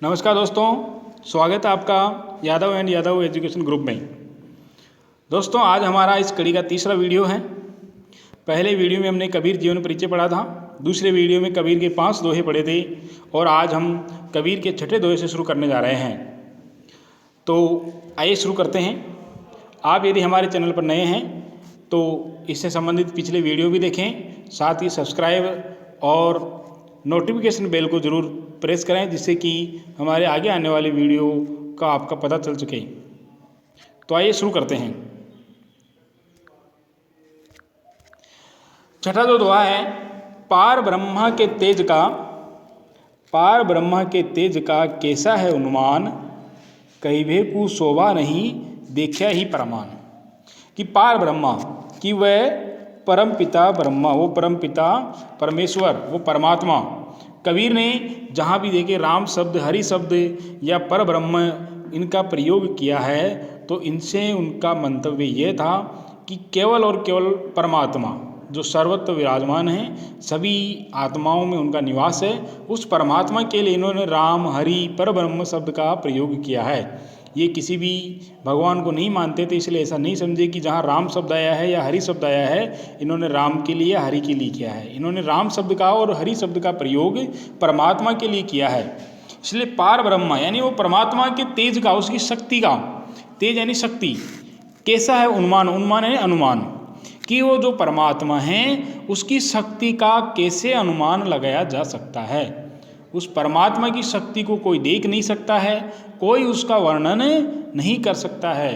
नमस्कार दोस्तों, स्वागत है आपका Yadav and Yadav education group में। दोस्तों, आज हमारा इस कड़ी का तीसरा वीडियो है। पहले वीडियो में हमने कबीर जीवन परिचय पढ़ा था, दूसरे वीडियो में कबीर के 5 दोहे पढ़े थे और आज हम कबीर के 6ठे दोहे से शुरू करने जा रहे हैं। तो आइए शुरू करते हैं। आप यदि हमारे चैनल पर नए हैं तो इससे संबंधित पिछले वीडियो भी देखें, साथ ही सब्सक्राइब और नोटिफिकेशन बेल को ज़रूर प्रेस करें जिससे कि हमारे आगे आने वाले वीडियो का आपका पता चल सके। तो आइए शुरू करते हैं। छठा जो दोहा है, पार ब्रह्मा के तेज का कैसा है अनुमान, कहिबे को शोभा नहीं देखा ही प्रमाण। कि पार ब्रह्मा कि वह परम पिता ब्रह्मा, वो परम पिता परमेश्वर, वो परमात्मा। कबीर ने जहाँ भी देखे राम शब्द, हरि शब्द या पर ब्रह्म इनका प्रयोग किया है तो इनसे उनका मंतव्य ये था कि केवल और केवल परमात्मा जो सर्वत्र विराजमान है, सभी आत्माओं में उनका निवास है, उस परमात्मा के लिए इन्होंने राम, हरि, पर ब्रह्म शब्द का प्रयोग किया है। ये किसी भी भगवान को नहीं मानते थे, इसलिए ऐसा नहीं समझे कि जहाँ राम शब्द आया है या हरि शब्द आया है इन्होंने राम के लिए या हरि के लिए किया है। इन्होंने राम शब्द का और हरि शब्द का प्रयोग परमात्मा के लिए किया है। इसलिए पार ब्रह्मा यानी वो परमात्मा के तेज का, उसकी शक्ति का, तेज यानी शक्ति, कैसा है अनुमान, उन्मान यानी अनुमान, कि वो जो परमात्मा है उसकी शक्ति का कैसे अनुमान लगाया जा सकता है। उस परमात्मा की शक्ति को कोई देख नहीं सकता है, कोई उसका वर्णन नहीं कर सकता है।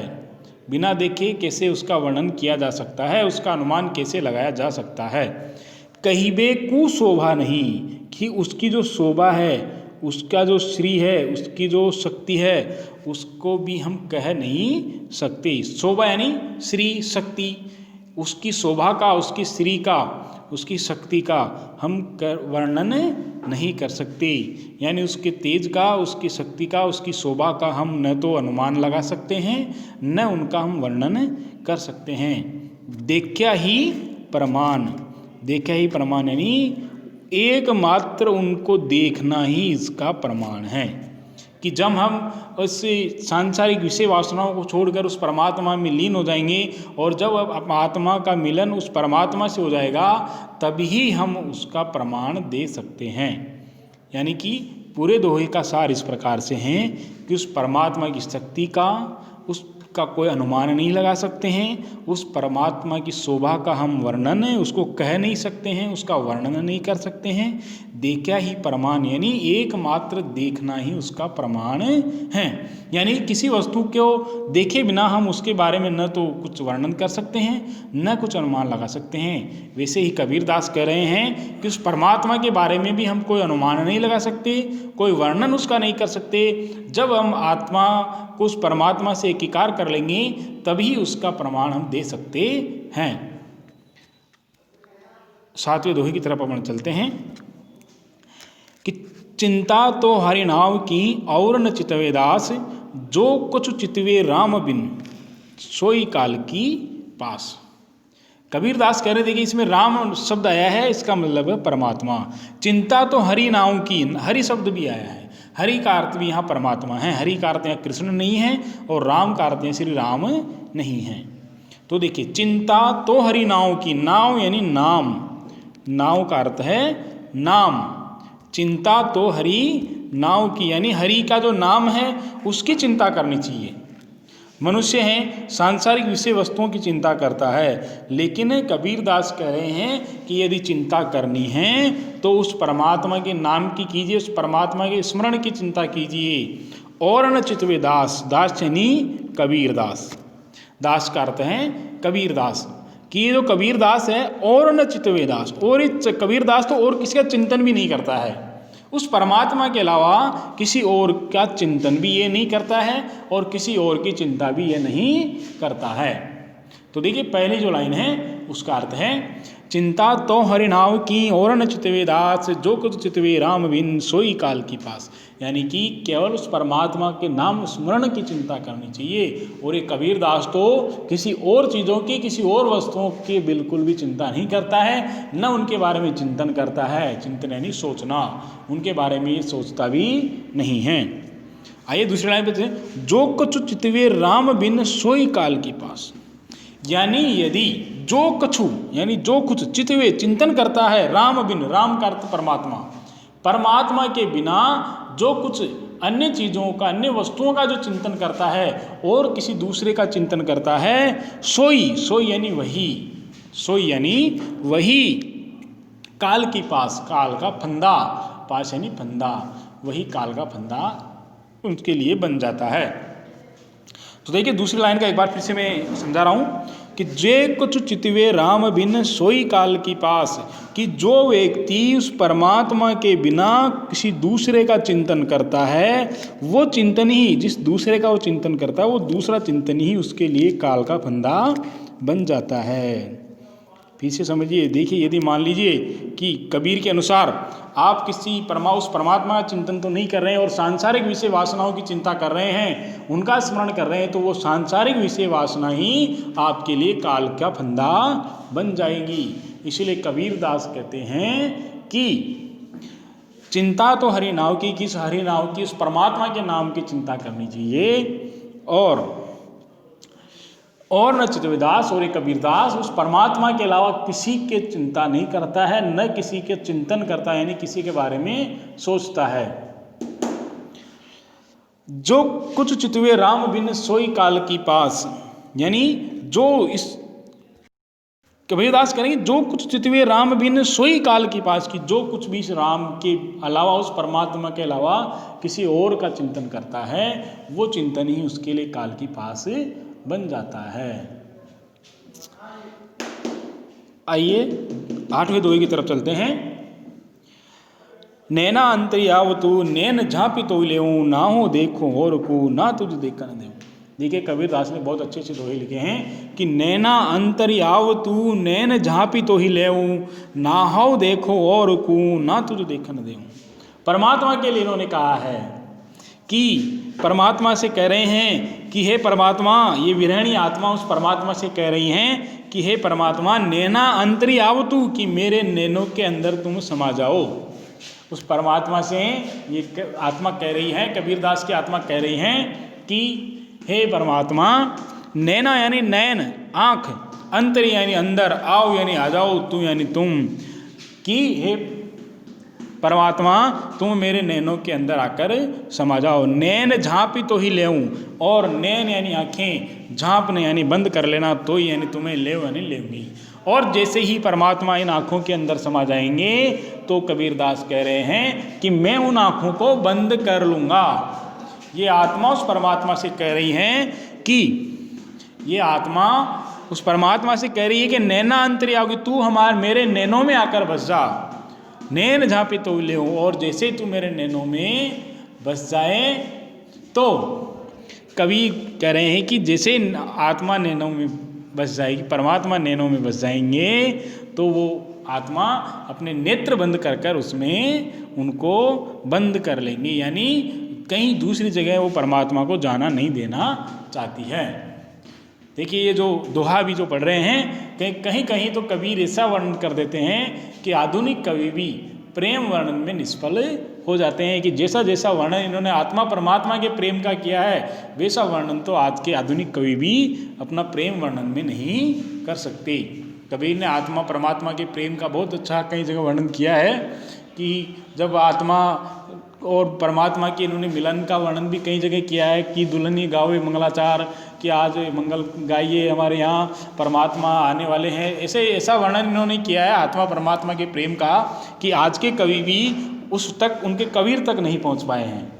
बिना देखे कैसे उसका वर्णन किया जा सकता है, उसका अनुमान कैसे लगाया जा सकता है। कहिबे को शोभा नहीं, कि उसकी जो शोभा है, उसका जो श्री है, उसकी जो शक्ति है, उसको भी हम कह नहीं सकते। शोभा यानी श्री, शक्ति, उसकी शोभा का, उसकी श्री का, उसकी शक्ति का हम वर्णन नहीं कर सकते। यानी उसके तेज का, उसकी शक्ति का, उसकी शोभा का हम न तो अनुमान लगा सकते हैं न उनका हम वर्णन कर सकते हैं। देखा ही प्रमाण, देखा ही प्रमाण यानी एकमात्र उनको देखना ही इसका प्रमाण है। कि जब हम उस सांसारिक विषय वासनाओं को छोड़कर उस परमात्मा में लीन हो जाएंगे और जब आत्मा का मिलन उस परमात्मा से हो जाएगा तभी हम उसका प्रमाण दे सकते हैं। यानी कि पूरे दोहे का सार इस प्रकार से है कि उस परमात्मा की शक्ति का, उसका कोई अनुमान नहीं लगा सकते हैं, उस परमात्मा की शोभा का हम वर्णन उसको कह नहीं सकते हैं, उसका वर्णन नहीं कर सकते हैं। देखा ही प्रमाण यानी एकमात्र देखना ही उसका प्रमाण है। यानी किसी वस्तु को देखे बिना हम उसके बारे में न तो कुछ वर्णन कर सकते हैं न कुछ अनुमान लगा सकते हैं। वैसे ही कबीरदास कह रहे हैं कि उस परमात्मा के बारे में भी हम कोई अनुमान नहीं लगा सकते, कोई वर्णन उसका नहीं कर सकते। जब हम आत्मा को उस परमात्मा से एकीकार कर लेंगे तभी उसका प्रमाण हम दे सकते हैं। 7वें दोहे की तरफ अपन चलते हैं कि चिंता तो हरि नाम की और न चितवे दास, जो कुछ चितवे राम बिन सोई काल की पास। कबीरदास कह रहे थे कि इसमें राम शब्द आया है, इसका मतलब है परमात्मा। चिंता तो हरि नाम की, हरि शब्द भी आया है, हरि का अर्थ भी यहाँ परमात्मा है। हरि का अर्थ यहाँ कृष्ण नहीं है और राम का अर्थ यहाँ श्री राम नहीं है। तो देखिए, चिंता तो हरि नाव की, नाव यानी नाम, नाव का अर्थ है नाम। चिंता तो हरि नाव की यानी हरि का जो नाम है उसकी चिंता करनी चाहिए। मनुष्य है सांसारिक विषय वस्तुओं की चिंता करता है, लेकिन कबीरदास कह रहे हैं कि यदि चिंता करनी है तो उस परमात्मा के नाम की कीजिए, उस परमात्मा के स्मरण की चिंता कीजिए। और न चितवे दास, दास यानी कबीरदास, दास का अर्थ है कबीरदास, कि ये जो कबीरदास है और न चितवे दास, और कबीरदास तो और किसी का चिंतन भी नहीं करता है, उस परमात्मा के अलावा किसी और का चिंतन भी ये नहीं करता है और किसी और की चिंता भी ये नहीं करता है। तो देखिए, पहली जो लाइन है उसका अर्थ है चिंता तो हरि नाव की और न चितवे दास, जो कुछ चितवे राम बिन सोई काल की पास। यानी कि केवल उस परमात्मा के नाम स्मरण की चिंता करनी चाहिए। और ये कबीरदास तो किसी और चीज़ों की, किसी और वस्तुओं की बिल्कुल भी चिंता नहीं करता है, न उनके बारे में चिंतन करता है। चिंतन यानी सोचना, उनके बारे में ये सोचता भी नहीं हैं। आइए दूसरी लाइन पे देखते हैं, जो कछु चितवे राम बिन सोई काल की पास। यानी यदि जो कछु यानी जो कुछ चितवे चिंतन करता है राम बिन, राम का अर्थ परमात्मा, परमात्मा के बिना जो कुछ अन्य चीज़ों का, अन्य वस्तुओं का जो चिंतन करता है और किसी दूसरे का चिंतन करता है, सोई, सोई यानी वही, सोई यानी वही काल की पास, काल का फंदा, पास यानी फंदा, वही काल का फंदा उसके लिए बन जाता है। तो देखिए दूसरी लाइन का एक बार फिर से मैं समझा रहा हूँ कि जे कुछ चितवे राम बिन सोई काल की पास, कि जो व्यक्ति उस परमात्मा के बिना किसी दूसरे का चिंतन करता है, वो चिंतन ही, जिस दूसरे का वो चिंतन करता है, वो दूसरा चिंतन ही उसके लिए काल का फंदा बन जाता है। फिर से समझिए, देखिए यदि मान लीजिए कि कबीर के अनुसार आप किसी उस परमात्मा का चिंतन तो नहीं कर रहे हैं और सांसारिक विषय वासनाओं की चिंता कर रहे हैं, उनका स्मरण कर रहे हैं, तो वो सांसारिक विषय वासना ही आपके लिए काल का फंदा बन जाएगी। इसीलिए कबीर दास कहते हैं कि चिंता तो हरि नाम की, किस हरि नाम की, उस परमात्मा के नाम की चिंता करनी चाहिए। और न चितविदास और कबीरदास उस परमात्मा के अलावा किसी के चिंता नहीं करता है, न किसी के चिंतन करता है, यानी किसी के बारे में सोचता है। जो कुछ चितवे राम बिन सोई काल की पास, यानी जो इस कबीरदास करेंगे, जो कुछ चितवे राम बिन सोई काल की पास, की जो कुछ भी इस राम के अलावा, उस परमात्मा के अलावा किसी और का चिंतन करता है, वो चिंतन ही उसके लिए काल की पास बन जाता है। आइए 8वें दोहे की तरफ चलते हैं। नैना अंतर्यावतु नैन झांपी तो लेऊं, ना हो देखो और को ना तुझ देखा न देऊं। देखिए कबीरदास ने बहुत अच्छे दोहे लिखे हैं कि नैना अंतर्यावतु नैन झांपी तो ही लेऊं, ना हो देखो और को ना तुझ देखा न देऊं। परमात्मा के लिए इन्होंने कहा है कि परमात्मा से कह रहे हैं कि हे परमात्मा, ये विरहणी आत्मा उस परमात्मा से कह रही हैं कि हे परमात्मा, नैना अंतरी आवतु, कि मेरे नैनों के अंदर तुम समा जाओ। उस परमात्मा से ये आत्मा कह रही है, कबीरदास की आत्मा कह रही हैं कि हे परमात्मा, नैना यानी नैन, आँख, अंतरी यानी अंदर, आओ यानी आ जाओ, तू यानी तुम, कि हे परमात्मा तुम मेरे नैनों के अंदर आकर समा जाओ। नैन झांपी तो ही लेऊं, और नैन यानी आँखें, झांपने यानी बंद कर लेना, तो ही यानी तुम्हें ले यानी लेंगी। और जैसे ही परमात्मा इन आँखों के अंदर समा जाएंगे तो कबीरदास कह रहे हैं कि मैं उन आँखों को बंद कर लूँगा। ये आत्मा उस परमात्मा से कह रही हैं कि ये आत्मा उस परमात्मा से कह रही है कि नैना अंतरी आओगी, तू मेरे नैनों में आकर बस जा। नैन झांपी तो ले, और जैसे तू मेरे नैनों में बस जाए, तो कवि कह रहे हैं कि जैसे आत्मा नैनों में बस जाएगी, परमात्मा नैनों में बस जाएंगे, तो वो आत्मा अपने नेत्र बंद कर कर उसमें उनको बंद कर लेंगे, यानी कहीं दूसरी जगह वो परमात्मा को जाना नहीं देना चाहती है। देखिए ये जो दोहा भी जो पढ़ रहे हैं, कहीं कहीं तो कबीर ऐसा वर्णन कर देते हैं कि आधुनिक कवि भी प्रेम वर्णन में निष्फल हो जाते हैं, कि जैसा जैसा वर्णन इन्होंने आत्मा परमात्मा के प्रेम का किया है, वैसा वर्णन तो आज के आधुनिक कवि भी अपना प्रेम वर्णन में नहीं कर सकते। कबीर ने आत्मा परमात्मा के प्रेम का बहुत अच्छा कई जगह वर्णन किया है, कि जब आत्मा और परमात्मा के इन्होंने मिलन का वर्णन भी कई जगह किया है, कि दुल्हनी गावे मंगलाचार, कि आज मंगल गाइए, हमारे यहाँ परमात्मा आने वाले हैं। ऐसा वर्णन इन्होंने किया है आत्मा परमात्मा के प्रेम का, कि आज के कवि भी उस तक, उनके कबीर तक नहीं पहुँच पाए हैं।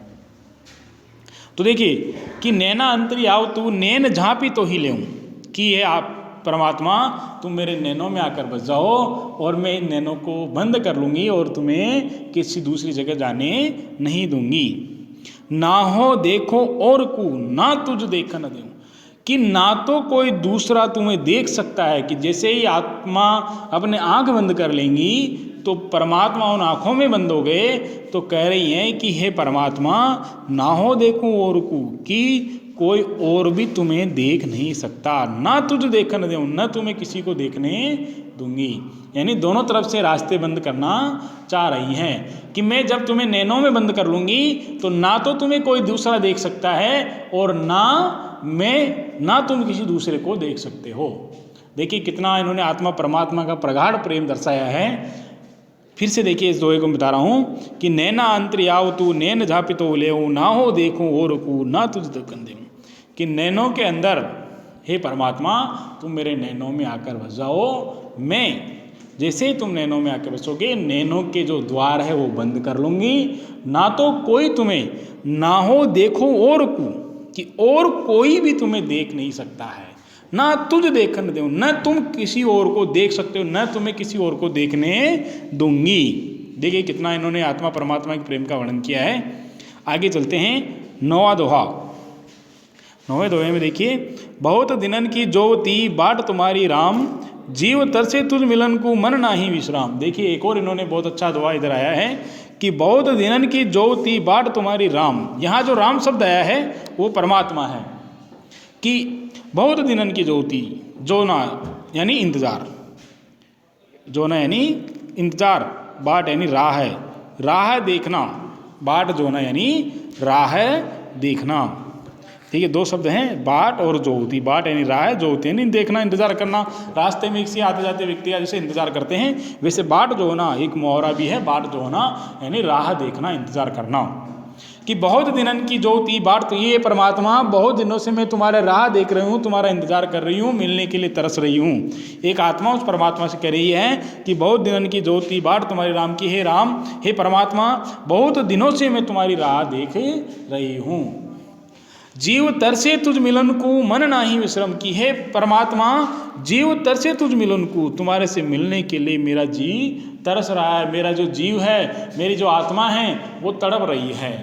तो देखिए कि नैना अंतरी आओ तू नैन झांपी तो ही लेऊं, कि ये आप परमात्मा तुम मेरे नैनों में आकर बस जाओ, और मैं इन नैनों को बंद कर लूँगी और तुम्हें किसी दूसरी जगह जाने नहीं दूंगी। ना हो देखो और को ना तुझ देखा न दूं, कि ना तो कोई दूसरा तुम्हें देख सकता है, कि जैसे ही आत्मा अपने आँख बंद कर लेंगी तो परमात्मा उन आँखों में बंद हो गए, तो कह रही हैं कि हे परमात्मा, ना हो देखूं और को, कि कोई और भी तुम्हें देख नहीं सकता, ना तुझ देखने दूँ, न तुम्हें किसी को देखने दूंगी। यानी दोनों तरफ से रास्ते बंद करना चाह रही हैं कि मैं जब तुम्हें नैनों में बंद कर लूँगी तो ना तो तुम्हें कोई दूसरा देख सकता है और ना तुम किसी दूसरे को देख सकते हो। देखिए कितना इन्होंने आत्मा परमात्मा का प्रगाढ़ प्रेम दर्शाया है। फिर से देखिए इस दोहे को बता रहा हूँ कि नैना अंतर्याव तू नैन झापितो लेऊ, ना हो देखूँ और को ना तुझ दर्शन देऊँ, कि नैनों के अंदर हे परमात्मा तुम मेरे नैनों में आकर बस जाओ। मैं जैसे ही तुम नैनों में आकर बसोगे, नैनों के जो द्वार है वो बंद कर लूँगी, ना तो कोई तुम्हें ना हो देखो और को, कि और कोई भी तुम्हें देख नहीं सकता है, ना तुझ देखने दूँ, न तुम किसी और को देख सकते हो, न तुम्हें किसी और को देखने दूंगी। देखिए कितना इन्होंने आत्मा परमात्मा के प्रेम का वर्णन किया है। आगे चलते हैं 9वां दोहा। 9वें दोहे में देखिए, बहुत दिनन की जोवती बाट तुम्हारी राम, जीव तरसे तुझ मिलन को मन नाही विश्राम। देखिए एक और इन्होंने बहुत अच्छा दोहा इधर आया है कि बहुत दिनन की जोवती बाट तुम्हारी राम। यहाँ जो राम शब्द आया है वो परमात्मा है, कि बहुत दिनन की ज्योति, जोना यानी इंतजार, जोना यानी इंतजार, बाट यानी राह है, राह देखना, बाट जोना यानी राह देखना। ठीक है, दो शब्द हैं बाट और ज्योति। बाट यानी राह, ज्योति यानी देखना, इंतजार करना। रास्ते में किसी आते जाते व्यक्ति का जैसे इंतजार करते हैं, वैसे बाट जो होना एक मुहावरा भी है, बाट जो होना यानी राह देखना, इंतजार करना। कि बहुत दिनन की ज्योति बाट, तो ये परमात्मा बहुत दिनों से मैं तुम्हारे राह देख रही हूँ, तुम्हारा इंतजार कर रही हूँ, मिलने के लिए तरस रही हूँ। एक आत्मा उस परमात्मा से कह रही है कि बहुत दिनन की ज्योति बाट तुम्हारे राम की, हे राम, हे परमात्मा, बहुत दिनों से मैं तुम्हारी राह देख रही हूँ। जीव तरसे तुझ मिलन को मन नाही विश्रम, की हे परमात्मा जीव तरसे तुझ मिलन को, तुम्हारे से मिलने के लिए मेरा जी तरस रहा है, मेरा जो जीव है, मेरी जो आत्मा है वो तड़प रही है।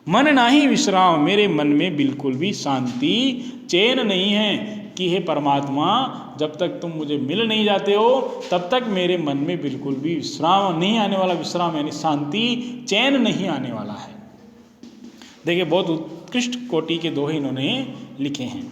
मन नाही विश्राम, मेरे मन में बिल्कुल भी शांति चैन नहीं है, कि हे परमात्मा जब तक तुम मुझे मिल नहीं जाते हो तब तक मेरे मन में बिल्कुल भी विश्राम नहीं आने वाला। विश्राम यानी शांति, चैन नहीं आने वाला है। देखिए बहुत उत्कृष्ट कोटि के दोहे इन्होंने लिखे हैं।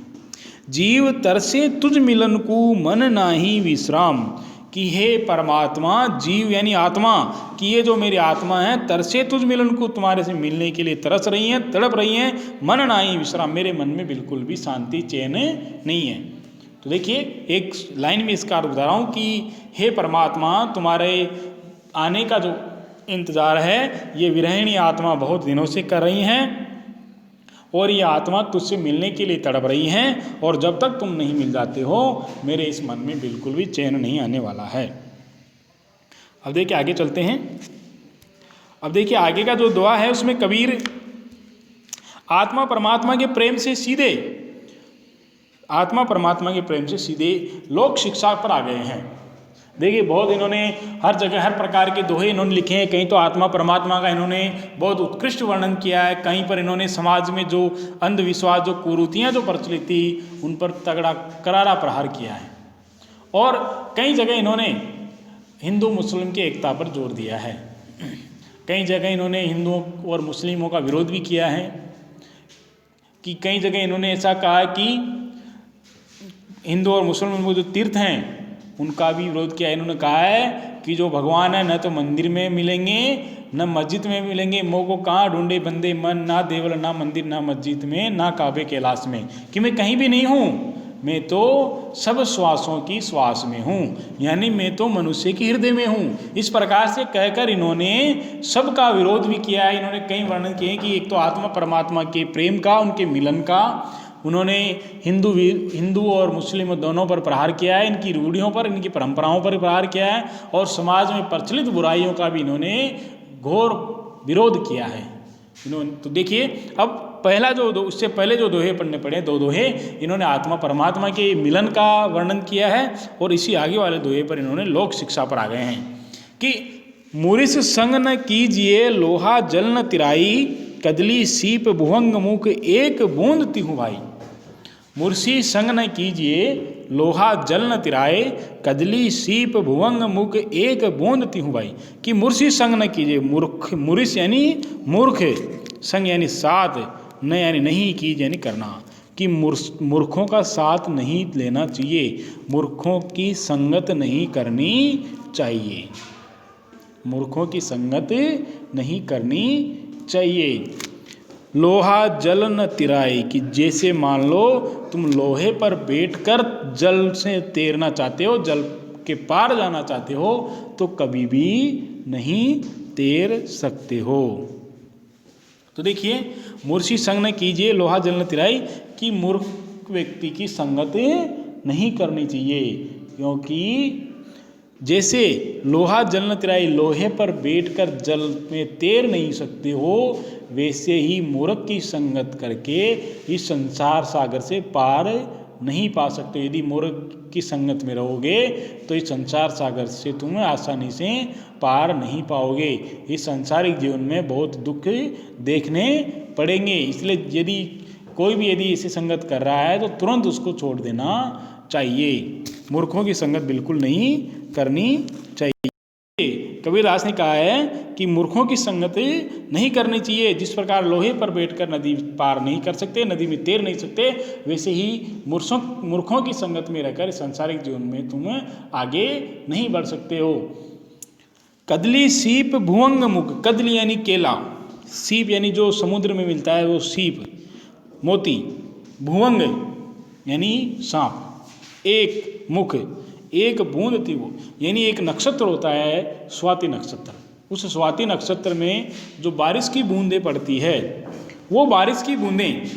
जीव तरसे तुझ मिलन को मन नाही विश्राम, कि हे परमात्मा जीव यानी आत्मा, कि ये जो मेरी आत्मा है तरसे तुझ मिलन को, तुम्हारे से मिलने के लिए तरस रही हैं, तड़प रही हैं, मन नाही विश्राम, मेरे मन में बिल्कुल भी शांति चैन नहीं है। तो देखिए एक लाइन में इसका अर्थ बता रहा हूँ कि हे परमात्मा तुम्हारे आने का जो इंतज़ार है ये विरहिणी आत्मा बहुत दिनों से कर रही हैं, और ये आत्मा तुझसे मिलने के लिए तड़प रही हैं, और जब तक तुम नहीं मिल जाते हो मेरे इस मन में बिल्कुल भी चैन नहीं आने वाला है। अब देखिए आगे चलते हैं। अब देखिए आगे का जो दुआ है उसमें कबीर आत्मा परमात्मा के प्रेम से सीधे, आत्मा परमात्मा के प्रेम से सीधे लोक शिक्षा पर आ गए हैं। देखिए बहुत इन्होंने हर जगह हर प्रकार के दोहे इन्होंने लिखे हैं। कहीं तो आत्मा परमात्मा का इन्होंने बहुत उत्कृष्ट वर्णन किया है, कहीं पर इन्होंने समाज में जो अंधविश्वास, जो कुरीतियाँ जो प्रचलित थी उन पर तगड़ा करारा प्रहार किया है, और कई जगह इन्होंने हिंदू मुस्लिम की एकता पर जोर दिया है। कई जगह इन्होंने हिंदुओं और मुस्लिमों का विरोध भी किया है, कि कई जगह इन्होंने ऐसा कहा कि हिंदू और मुसलमान जो तीर्थ हैं उनका भी विरोध किया। इन्होंने कहा है कि जो भगवान है न तो मंदिर में मिलेंगे न मस्जिद में मिलेंगे, मोह को कहाँ ढूंढे बंदे मन, ना देवल ना मंदिर ना मस्जिद में ना काबे कैलाश में, कि मैं कहीं भी नहीं हूँ, मैं तो सब श्वासों की श्वास में हूँ, यानी मैं तो मनुष्य के हृदय में हूँ। इस प्रकार से कहकर इन्होंने सबका विरोध भी किया है। इन्होंने कई वर्णन किए कि एक तो आत्मा परमात्मा के प्रेम का, उनके मिलन का उन्होंने हिंदू और मुस्लिम दोनों पर प्रहार किया है, इनकी रूढ़ियों पर, इनकी परंपराओं पर प्रहार किया है, और समाज में प्रचलित बुराइयों का भी इन्होंने घोर विरोध किया है। इन्होंने तो देखिए अब पहला जो उससे पहले जो दोहे पढ़ने पड़े, दो दोहे इन्होंने आत्मा परमात्मा के मिलन का वर्णन किया है, और इसी आगे वाले दोहे पर इन्होंने लोक शिक्षा पर आ गए हैं कि मुरिस संग न कीजिए लोहा जल न तिराई, कदली सीप भुवंग मुख एक बूंद तिहु भाई। मुर्सी संग न कीजिए लोहा जल न तिराए, कदली सीप भुवंग मुख एक बूंद तिहु भाई, कि मुर्सी संग न कीजिए, मूर्ख, मुरिस यानी मूर्ख, संग यानी साथ, न यानी नहीं कीज यानी करना, कि मूर्खों का साथ नहीं लेना चाहिए, मूर्खों की संगत नहीं करनी चाहिए, मूर्खों की संगत नहीं करनी चाहिए। लोहा जल न तिराई, कि जैसे मान लो तुम लोहे पर बैठकर जल से तैरना चाहते हो, जल के पार जाना चाहते हो, तो कभी भी नहीं तैर सकते हो। तो देखिए, मूर्छि संग न कीजिए लोहा जल न तिराई, कि मूर्ख व्यक्ति की संगत नहीं करनी चाहिए, क्योंकि जैसे लोहा जल न तिराई, लोहे पर बैठकर जल में तैर नहीं सकते हो, वैसे ही मूर्ख की संगत करके इस संसार सागर से पार नहीं पा सकते। यदि मूर्ख की संगत में रहोगे तो इस संसार सागर से तुम आसानी से पार नहीं पाओगे। इस सांसारिक जीवन में बहुत दुख देखने पड़ेंगे। इसलिए यदि कोई भी यदि ऐसी संगत कर रहा है तो तुरंत उसको छोड़ देना चाहिए। मूर्खों की संगत बिल्कुल नहीं करनी चाहिए। कबीरदास ने कहा है कि मूर्खों की संगत नहीं करनी चाहिए। जिस प्रकार लोहे पर बैठकर नदी पार नहीं कर सकते, नदी में तैर नहीं सकते, वैसे ही मूर्खों की संगत में रहकर सांसारिक जीवन में तुम आगे नहीं बढ़ सकते हो। कदली सीप भुवंग मुख, कदली यानी केला, सीप यानी जो समुद्र में मिलता है वो सीप मोती, भुवंग यानी सांप, एक मुख एक बूंद थी वो, यानी एक नक्षत्र होता है स्वाति नक्षत्र। उस स्वाति नक्षत्र में जो बारिश की बूंदें पड़ती है, वो बारिश की बूंदें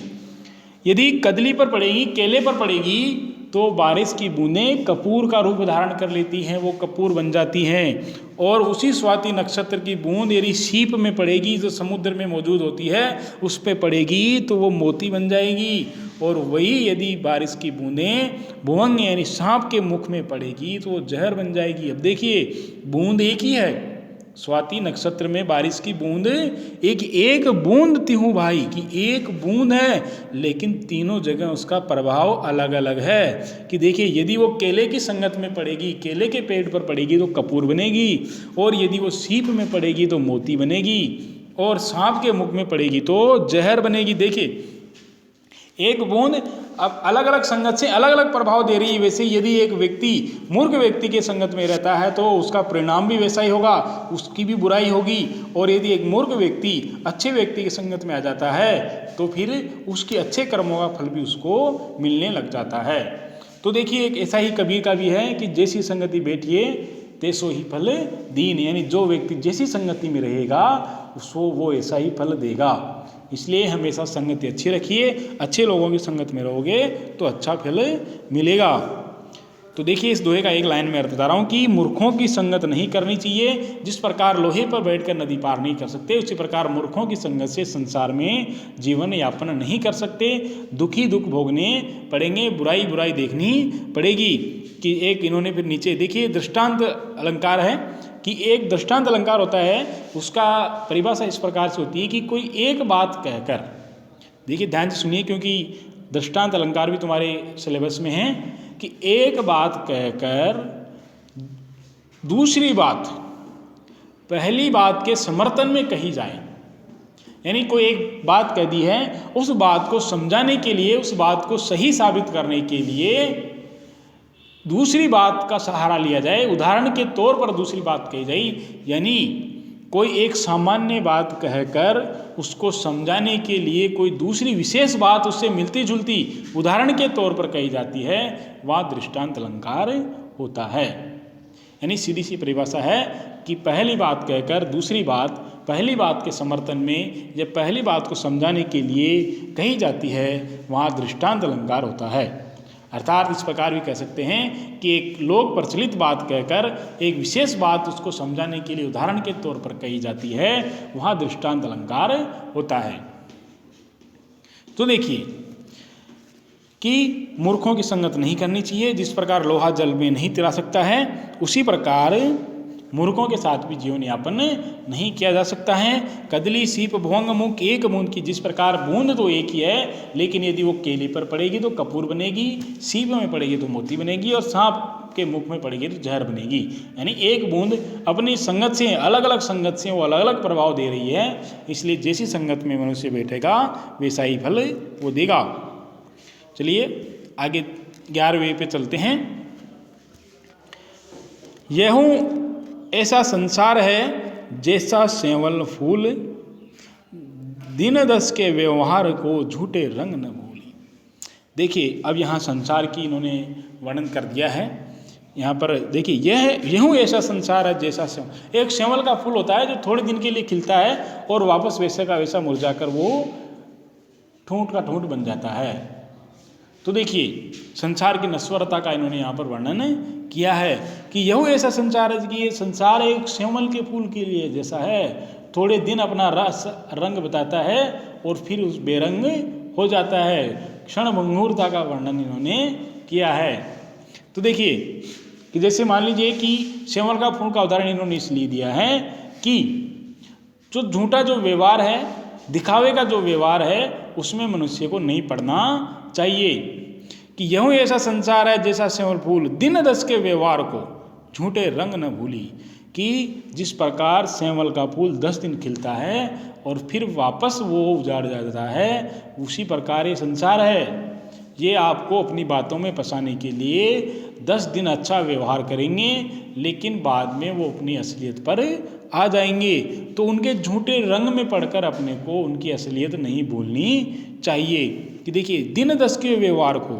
यदि कदली पर पड़ेगी, केले पर पड़ेगी, तो बारिश की बूंदें कपूर का रूप धारण कर लेती हैं, वो कपूर बन जाती हैं। और उसी स्वाति नक्षत्र की बूंद यदि सीप में पड़ेगी जो समुद्र में मौजूद होती है, उस पर पड़ेगी तो वो मोती बन जाएगी। और वही यदि बारिश की बूंदें भुवंग यानी सांप के मुख में पड़ेगी तो वो जहर बन जाएगी। अब देखिए, बूंद एक ही है, स्वाति नक्षत्र में बारिश की बूंद एक बूंद तिहु भाई, कि एक बूंद है, लेकिन तीनों जगह उसका प्रभाव अलग अलग है। कि देखिए, यदि वो केले की संगत में पड़ेगी, केले के पेड़ पर पड़ेगी तो कपूर बनेगी, और यदि वो सीप में पड़ेगी तो मोती बनेगी, और सांप के मुख में पड़ेगी तो जहर बनेगी। देखिए, एक बूंद अब अलग अलग संगत से अलग अलग प्रभाव दे रही है। वैसे यदि एक व्यक्ति मूर्ख व्यक्ति के संगत में रहता है तो उसका परिणाम भी वैसा ही होगा, उसकी भी बुराई होगी। और यदि एक मूर्ख व्यक्ति अच्छे व्यक्ति के संगत में आ जाता है तो फिर उसके अच्छे कर्मों का फल भी उसको मिलने लग जाता है। तो देखिए, एक ऐसा ही कबीर का भी है कि जैसी संगति बैठिए तैसो ही फल दीन, यानी जो व्यक्ति जैसी संगति में रहेगा उसको वो ऐसा ही फल देगा। इसलिए हमेशा संगति अच्छी रखिए, अच्छे लोगों की संगत में रहोगे तो अच्छा फल मिलेगा। तो देखिए, इस दोहे का एक लाइन में अर्थ बता रहा हूँ कि मूर्खों की संगत नहीं करनी चाहिए। जिस प्रकार लोहे पर बैठकर नदी पार नहीं कर सकते, उसी प्रकार मूर्खों की संगत से संसार में जीवन यापन नहीं कर सकते। दुखी दुख भोगने पड़ेंगे, बुराई बुराई देखनी पड़ेगी। कि एक इन्होंने फिर नीचे देखिए दृष्टांत अलंकार है कि एक दृष्टांत अलंकार होता है, उसका परिभाषा इस प्रकार से होती है कि कोई एक बात कहकर, देखिए ध्यान से सुनिए क्योंकि दृष्टांत अलंकार भी तुम्हारे सिलेबस में है, कि एक बात कहकर दूसरी बात पहली बात के समर्थन में कही जाए। यानी कोई एक बात कह दी है, उस बात को समझाने के लिए, उस बात को सही साबित करने के लिए दूसरी बात का सहारा लिया जाए। उदाहरण के तौर पर दूसरी बात कही जाए, यानी कोई एक सामान्य बात कहकर उसको समझाने के लिए कोई दूसरी विशेष बात उससे मिलती जुलती उदाहरण के तौर पर कही जाती है, वह दृष्टांत अलंकार होता है। यानी सीधी सी परिभाषा है कि पहली बात कहकर दूसरी बात पहली बात के समर्थन में या पहली बात को समझाने के लिए कही जाती है, वहाँ दृष्टांत अलंकार होता है। अर्थात इस प्रकार भी कह सकते हैं कि एक लोक प्रचलित बात कहकर एक विशेष बात उसको समझाने के लिए उदाहरण के तौर पर कही जाती है, वहाँ दृष्टांत अलंकार होता है। तो देखिए कि मूर्खों की संगत नहीं करनी चाहिए। जिस प्रकार लोहा जल में नहीं तैरा सकता है, उसी प्रकार मूर्खों के साथ भी जीवन यापन नहीं किया जा सकता है। कदली सीप भुवंग मुख, एक बूंद की, जिस प्रकार बूंद तो एक ही है, लेकिन यदि वो केले पर पड़ेगी तो कपूर बनेगी, सीप में पड़ेगी तो मोती बनेगी, और सांप के मुख में पड़ेगी तो जहर बनेगी। यानी एक बूंद अपनी संगत से, अलग अलग संगत से वो अलग अलग प्रभाव दे रही है, इसलिए जैसी संगत में मनुष्य बैठेगा वैसा ही फल वो देगा। चलिए आगे 11वें पे चलते हैं। यहूँ ऐसा संसार है जैसा सेवल फूल, दिन दस के व्यवहार को झूठे रंग न भूली। देखिए अब यहाँ संसार की इन्होंने वर्णन कर दिया है। यहाँ पर देखिए यहूँ ऐसा संसार है जैसा सेवल, एक सेवल का फूल होता है जो थोड़े दिन के लिए खिलता है और वापस वैसे का वैसा मुरझाकर वो ठूंठ का ठूंठ बन जाता है। तो देखिए संसार की नश्वरता का इन्होंने यहाँ पर वर्णन किया है कि यह ऐसा संसार है कि ये संसार एक सेवल के फूल के लिए जैसा है, थोड़े दिन अपना रस रंग बताता है और फिर उस बेरंग हो जाता है। क्षण भंगुरता का वर्णन इन्होंने किया है। तो देखिए कि जैसे मान लीजिए कि सेवल का फूल का उदाहरण इन्होंने इसलिए दिया है कि जो झूठा जो व्यवहार है, दिखावे का जो व्यवहार है, उसमें मनुष्य को नहीं पड़ना चाहिए। कि यह ऐसा संसार है जैसा सेवल फूल, दिन दस के व्यवहार को झूठे रंग न भूली। कि जिस प्रकार सेवल का फूल 10 दिन खिलता है और फिर वापस वो उजाड़ जाता है, उसी प्रकार ये संसार है। ये आपको अपनी बातों में फंसाने के लिए 10 दिन अच्छा व्यवहार करेंगे, लेकिन बाद में वो अपनी असलियत पर आ जाएंगे। तो उनके झूठे रंग में पड़कर अपने को उनकी असलियत नहीं भूलनी चाहिए। कि देखिए दिन दस के व्यवहार को,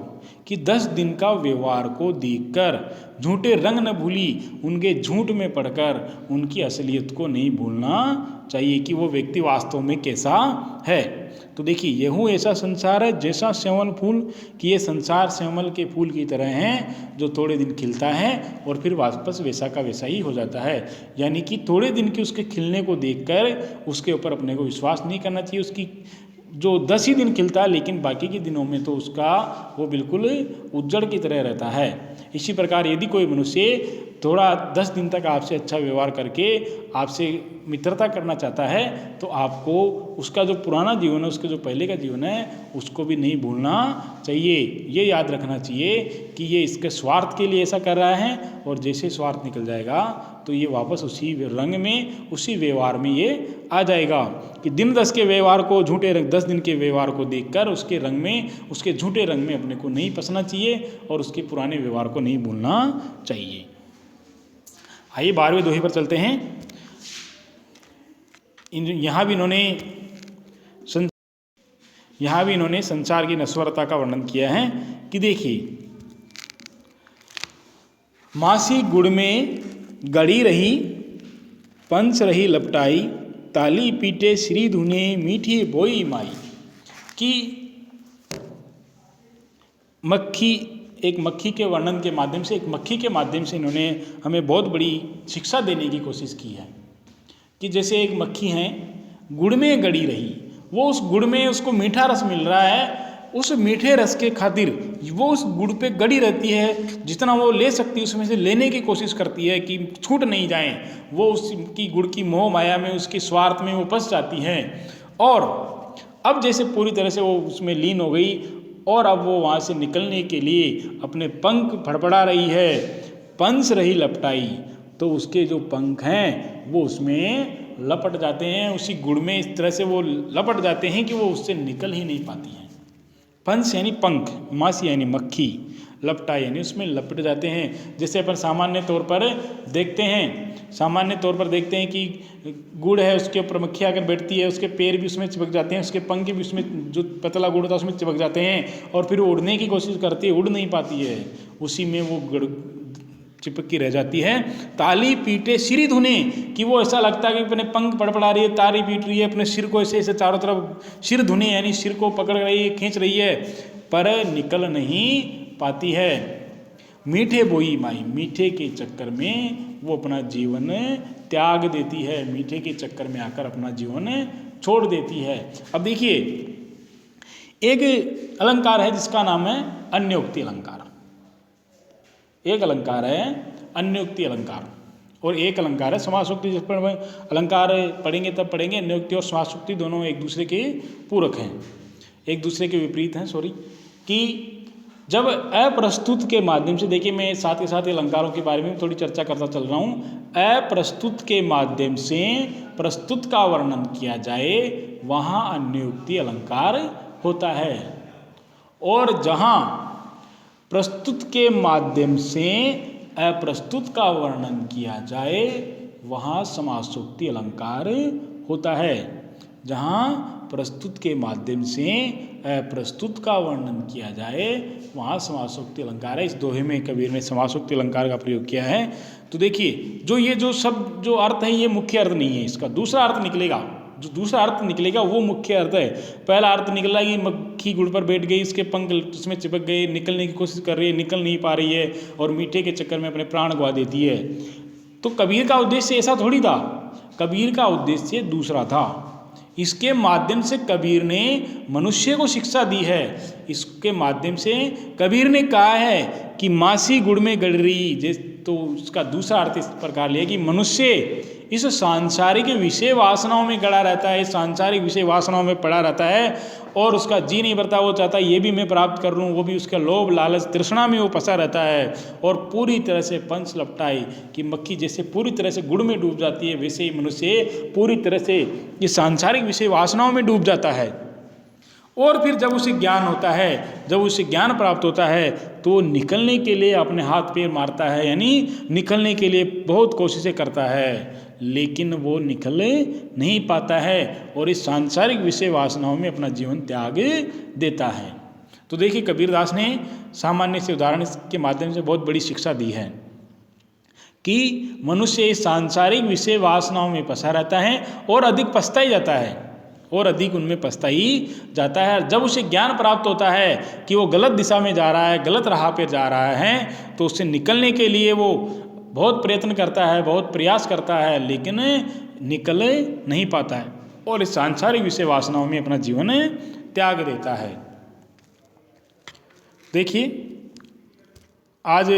कि 10 दिन का व्यवहार को देखकर झूठे रंग न भूली, उनके झूठ में पड़कर उनकी असलियत को नहीं भूलना चाहिए कि वो व्यक्ति वास्तव में कैसा है। तो देखिए यहूँ ऐसा संसार है जैसा सेवल फूल, कि ये संसार सेवल के फूल की तरह है जो थोड़े दिन खिलता है और फिर वापस वैसा का वैसा ही हो जाता है। यानी कि थोड़े दिन के उसके खिलने को देखकर उसके ऊपर अपने को विश्वास नहीं करना चाहिए। उसकी जो 10 ही दिन खिलता है, लेकिन बाकी के दिनों में तो उसका वो बिल्कुल उज्जड़ की तरह रहता है। इसी प्रकार यदि कोई मनुष्य थोड़ा 10 दिन तक आपसे अच्छा व्यवहार करके आपसे मित्रता करना चाहता है, तो आपको उसका जो पुराना जीवन है, उसके जो पहले का जीवन है, उसको भी नहीं भूलना चाहिए। ये याद रखना चाहिए कि ये इसके स्वार्थ के लिए ऐसा कर रहा है, और जैसे स्वार्थ निकल जाएगा तो ये वापस उसी रंग में, उसी व्यवहार में ये आ जाएगा। कि दिन दस के व्यवहार को, झूठे रंग 10 दिन के व्यवहार को देखकर उसके रंग में, उसके झूठे रंग में अपने को नहीं फंसना चाहिए और उसके पुराने व्यवहार को नहीं भूलना चाहिए। आइए 12वें दोहे पर चलते हैं। यहाँ भी इन्होंने संसार की नश्वरता का वर्णन किया है। कि देखिए मासी गुड़ में गड़ी रही, पंच रही लपटाई, ताली पीटे श्री धुने, मीठी बोई माई। कि मक्खी, एक मक्खी के वर्णन के माध्यम से, एक मक्खी के माध्यम से इन्होंने हमें बहुत बड़ी शिक्षा देने की कोशिश की है। कि जैसे एक मक्खी है, गुड़ में गड़ी रही, वो उस गुड़ में उसको मीठा रस मिल रहा है, उस मीठे रस के खातिर वो उस गुड़ पे गड़ी रहती है, जितना वो ले सकती है उसमें से लेने की कोशिश करती है कि छूट नहीं जाए। वो उसकी गुड़ की मोह माया में, उसकी स्वार्थ में वो फंस जाती है। और अब जैसे पूरी तरह से वो उसमें लीन हो गई और अब वो वहाँ से निकलने के लिए अपने पंख फड़फड़ा रही है। पंच रही लपटाई, तो उसके जो पंख हैं वो उसमें लपट जाते हैं, उसी गुड़ में इस तरह से वो लपट जाते हैं कि वो उससे निकल ही नहीं पाती हैं। पंच यानी पंख, मासी यानी मक्खी, लपटा यानी उसमें लपट जाते हैं। जैसे अपन सामान्य तौर पर देखते हैं कि गुड़ है, उसके ऊपर मक्खी आकर बैठती है, उसके पैर भी उसमें चिपक जाते हैं, उसके पंख भी उसमें, जो पतला गुड़ होता है उसमें चिपक जाते हैं, और फिर उड़ने की कोशिश करती है, उड़ नहीं पाती है, उसी में वो गुड़ चिपक की रह जाती है। ताली पीटे सिरी धुने, कि वो ऐसा लगता है कि अपने पंख पड़पड़ा रही है, ताली पीट रही है, अपने सिर को ऐसे ऐसे चारों तरफ सिर धुने यानी सिर को पकड़ रही है, खींच रही है, पर निकल नहीं पाती है। मीठे बोई माई, मीठे के चक्कर में वो अपना जीवन त्याग देती है, मीठे के चक्कर में आकर अपना जीवन छोड़ देती है। अब देखिए एक अलंकार है जिसका नाम है अन्योक्ति अलंकार। एक अलंकार है अन्योक्ति अलंकार और एक अलंकार है समासोक्ति। जिस पर अलंकार पढ़ेंगे तब पढ़ेंगे, अन्योक्ति और समासोक्ति दोनों एक दूसरे के पूरक हैं, एक दूसरे के विपरीत हैं। कि जब अप्रस्तुत के माध्यम से, देखिए मैं साथ के साथ अलंकारों के बारे में थोड़ी चर्चा करता चल रहा हूँ। अप्रस्तुत के माध्यम से प्रस्तुत का वर्णन किया जाए वहाँ अन्योक्ति अलंकार होता है, और जहाँ प्रस्तुत के माध्यम से अप्रस्तुत का वर्णन किया जाए वहाँ समासोक्ति अलंकार होता है। जहाँ प्रस्तुत के माध्यम से अप्रस्तुत का वर्णन किया जाए वहाँ समासोक्ति अलंकार है। इस दोहे में कबीर ने समासोक्ति अलंकार का प्रयोग किया है। तो देखिए जो सब जो अर्थ है ये मुख्य अर्थ नहीं है, इसका दूसरा अर्थ निकलेगा। जो दूसरा अर्थ निकलेगा वो मुख्य अर्थ है। पहला अर्थ निकला कि मक्खी गुड़ पर बैठ गई, इसके पंख उसमें चिपक गए, निकलने की कोशिश कर रही है, निकल नहीं पा रही है और मीठे के चक्कर में अपने प्राण गवा देती है। तो कबीर का उद्देश्य ऐसा थोड़ी था, कबीर का उद्देश्य दूसरा था। इसके माध्यम से कबीर ने मनुष्य को शिक्षा दी है। इसके माध्यम से कबीर ने कहा है कि मासी गुड़ में गड़ रही, तो उसका दूसरा अर्थ इस प्रकार लिया कि मनुष्य इस सांसारिक विषय वासनाओं में गड़ा रहता है, सांसारिक विषय वासनाओं में पड़ा रहता है और उसका जी नहीं भरता। वो चाहता है ये भी मैं प्राप्त कर लूँ, वो भी उसका लोभ लालच तृष्णा में वो फंसा रहता है और पूरी तरह से पंच लपटाई कि मक्खी जैसे पूरी तरह से गुड़ में डूब जाती है, वैसे ही मनुष्य पूरी तरह से ये सांसारिक विषय वासनाओं में डूब जाता है। और फिर जब उसे ज्ञान होता है, जब उसे ज्ञान प्राप्त होता है तो वो निकलने के लिए अपने हाथ पैर मारता है, यानी निकलने के लिए बहुत कोशिशें करता है, लेकिन वो निकल नहीं पाता है और इस सांसारिक विषय वासनाओं में अपना जीवन त्याग देता है। तो देखिए कबीरदास ने सामान्य से उदाहरण के माध्यम से बहुत बड़ी शिक्षा दी है कि मनुष्य इस सांसारिक विषय वासनाओं में फंसा रहता है और अधिक पछता ही जाता है, और अधिक उनमें पछता ही जाता है। जब उसे ज्ञान प्राप्त होता है कि वो गलत दिशा में जा रहा है, गलत राह पर जा रहा है, तो उससे निकलने के लिए वो बहुत प्रयत्न करता है, बहुत प्रयास करता है, लेकिन निकल नहीं पाता है और इस सांसारिक विषय वासनाओं में अपना जीवन त्याग देता है। देखिए आज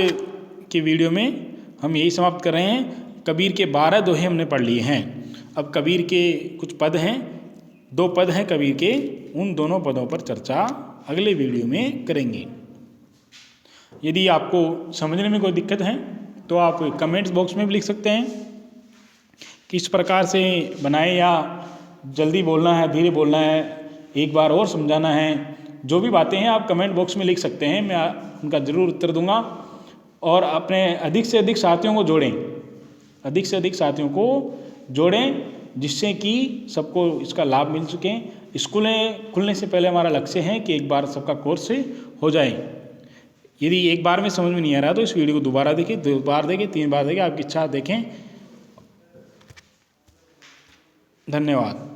के वीडियो में हम यही समाप्त कर रहे हैं। कबीर के 12 दोहे हमने पढ़ लिए हैं। अब कबीर के कुछ पद हैं, 2 पद हैं कबीर के, उन दोनों पदों पर चर्चा अगले वीडियो में करेंगे। यदि आपको समझने में कोई दिक्कत है तो आप कमेंट्स बॉक्स में भी लिख सकते हैं किस प्रकार से बनाए, या जल्दी बोलना है, धीरे बोलना है, एक बार और समझाना है, जो भी बातें हैं आप कमेंट बॉक्स में लिख सकते हैं, मैं उनका ज़रूर उत्तर दूंगा। और अपने अधिक से अधिक साथियों को जोड़ें, अधिक से अधिक साथियों को जोड़ें, जिससे कि सबको इसका लाभ मिल सके। स्कूलें खुलने से पहले हमारा लक्ष्य है कि एक बार सबका कोर्स हो जाए। यदि एक बार में समझ में नहीं आ रहा तो इस वीडियो को दोबारा देखें, 2 बार देखें, 3 बार देखें, आपकी इच्छा देखें। धन्यवाद।